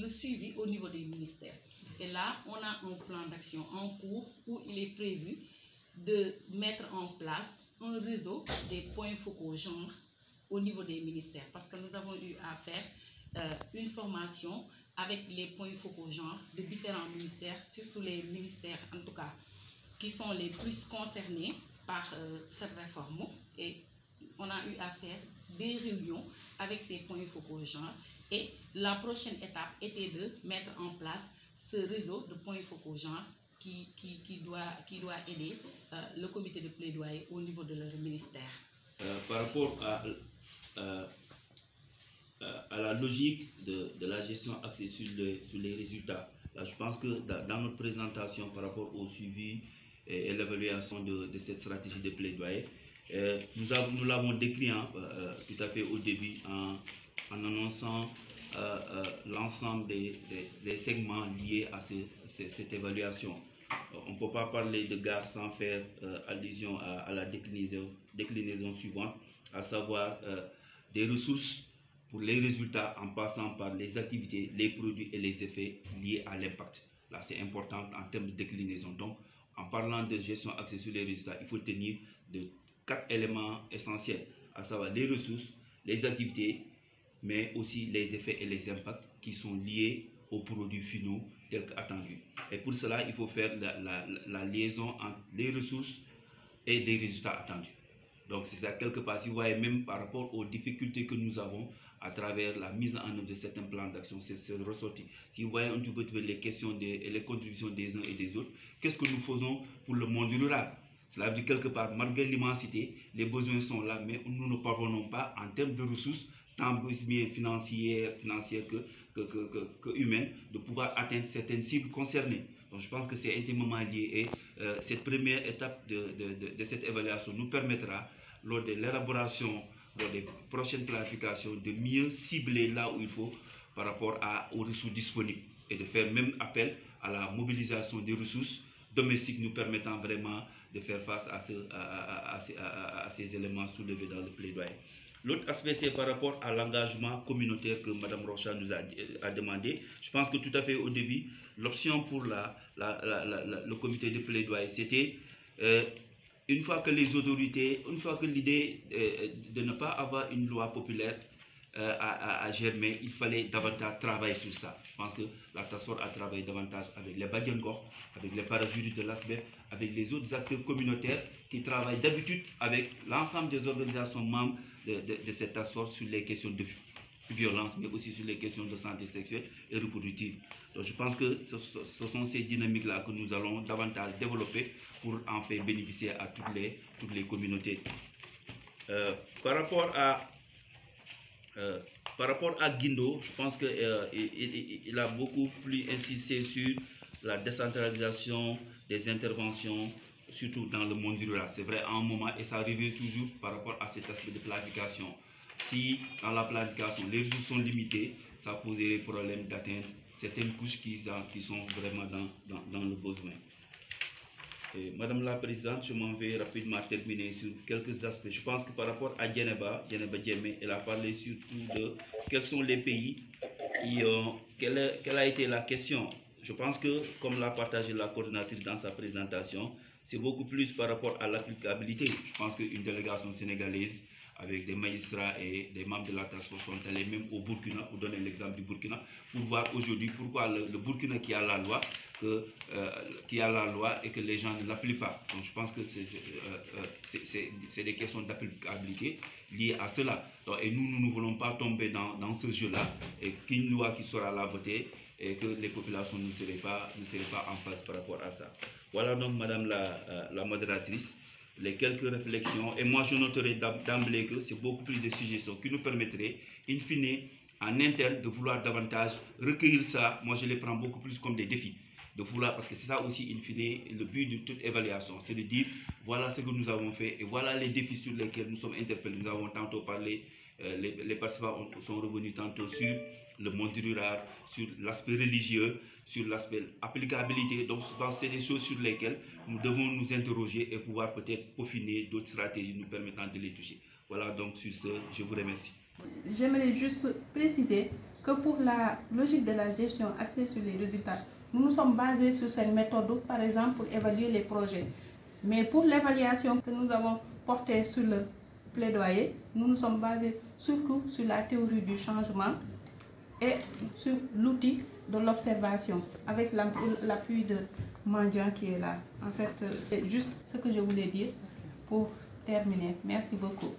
le suivi au niveau des ministères. Et là, on a un plan d'action en cours où il est prévu de mettre en place un réseau des points focaux genre au niveau des ministères, parce que nous avons eu à faire une formation avec les points focaux genre de différents ministères, surtout les ministères en tout cas qui sont les plus concernés par cette réforme, et on a eu à faire des réunions avec ces points focaux genre, et la prochaine étape était de mettre en place ce réseau de points focaux genre qui doit aider le comité de plaidoyer au niveau de leur ministère. Par rapport à la logique de la gestion axée sur les résultats, là, je pense que dans notre présentation par rapport au suivi et l'évaluation de cette stratégie de plaidoyer, nous l'avons décrit tout à fait au début en annonçant l'ensemble des segments liés à cette évaluation. On ne peut pas parler de gare sans faire allusion à la déclinaison suivante, à savoir des ressources pour les résultats en passant par les activités, les produits et les effets liés à l'impact. Là, c'est important en termes de déclinaison. Donc, en parlant de gestion axée sur les résultats, il faut tenir de 4 éléments essentiels, à savoir les ressources, les activités, mais aussi les effets et les impacts qui sont liés aux produits finaux tels qu'attendus. Et pour cela, il faut faire la liaison entre les ressources et des résultats attendus. Donc c'est ça, quelque part, si vous voyez, même par rapport aux difficultés que nous avons à travers la mise en œuvre de certains plans d'action, c'est ressorti. Si vous voyez un petit peu les questions et les contributions des uns et des autres, qu'est-ce que nous faisons pour le monde rural? Cela veut dire quelque part, malgré l'immensité, les besoins sont là, mais nous ne parvenons pas en termes de ressources, tant bien financières que humaines, de pouvoir atteindre certaines cibles concernées. Donc je pense que c'est intimement lié, et cette première étape de cette évaluation nous permettra, lors de l'élaboration, lors des prochaines planifications, de mieux cibler là où il faut par rapport aux ressources disponibles, et de faire même appel à la mobilisation des ressources domestiques nous permettant vraiment de faire face à ces éléments soulevés dans le plaidoyer. L'autre aspect, c'est par rapport à l'engagement communautaire que Mme Rocha nous a demandé. Je pense que tout à fait au début, l'option pour le comité de plaidoyer, c'était une fois que les autorités, une fois que l'idée de ne pas avoir une loi populaire à germer, il fallait davantage travailler sur ça. Je pense que la task force a travaillé davantage avec les Badiangor, avec les parajuristes de l'ASBEF, avec les autres acteurs communautaires qui travaillent d'habitude avec l'ensemble des organisations membres de cette task force sur les questions de violence, mais aussi sur les questions de santé sexuelle et reproductive. Donc je pense que ce sont ces dynamiques-là que nous allons davantage développer pour en faire bénéficier à toutes les communautés. Par rapport à Guindo, je pense qu'il a beaucoup plus insisté sur la décentralisation des interventions, surtout dans le monde rural. C'est vrai, à un moment, et ça revient toujours par rapport à cet aspect de planification. Si dans la planification, les ressources sont limitées, ça poserait problème d'atteindre certaines couches qui sont vraiment dans le besoin. Et Madame la Présidente, je m'en vais rapidement terminer sur quelques aspects. Je pense que par rapport à Djeneba Djemé, elle a parlé surtout de quels sont les pays quelle a été la question. Je pense que, comme l'a partagé la coordinatrice dans sa présentation, c'est beaucoup plus par rapport à l'applicabilité. Je pense qu'une délégation sénégalaise avec des magistrats et des membres de la task force sont allés même au Burkina, pour donner l'exemple du Burkina, pour voir aujourd'hui pourquoi le Burkina qui a la loi, et que les gens ne l'appliquent pas. Donc je pense que c'est des questions d'applicabilité liées à cela. Donc, et nous ne voulons pas tomber dans ce jeu-là, et qu'une loi qui sera là votée et que les populations ne seraient pas en face par rapport à ça. Voilà donc Madame la modératrice, les quelques réflexions, et moi je noterai d'emblée que c'est beaucoup plus de suggestions qui nous permettraient, in fine, en interne, de vouloir davantage recueillir ça. Moi je les prends beaucoup plus comme des défis, de vouloir, parce que c'est ça aussi, in fine, le but de toute évaluation, c'est de dire, voilà ce que nous avons fait, et voilà les défis sur lesquels nous sommes interpellés. Nous avons tantôt parlé, les participants sont revenus tantôt sur le monde rural, sur l'aspect religieux, sur l'aspect applicabilité. Donc c'est des choses sur lesquelles nous devons nous interroger et pouvoir peut-être peaufiner d'autres stratégies nous permettant de les toucher. Voilà, donc sur ce, je vous remercie. J'aimerais juste préciser que pour la logique de la gestion axée sur les résultats, nous nous sommes basés sur cette méthode, par exemple, pour évaluer les projets. Mais pour l'évaluation que nous avons portée sur le plaidoyer, nous nous sommes basés surtout sur la théorie du changement et sur l'outil de l'observation, avec l'appui de Mandian qui est là. En fait, c'est juste ce que je voulais dire pour terminer. Merci beaucoup.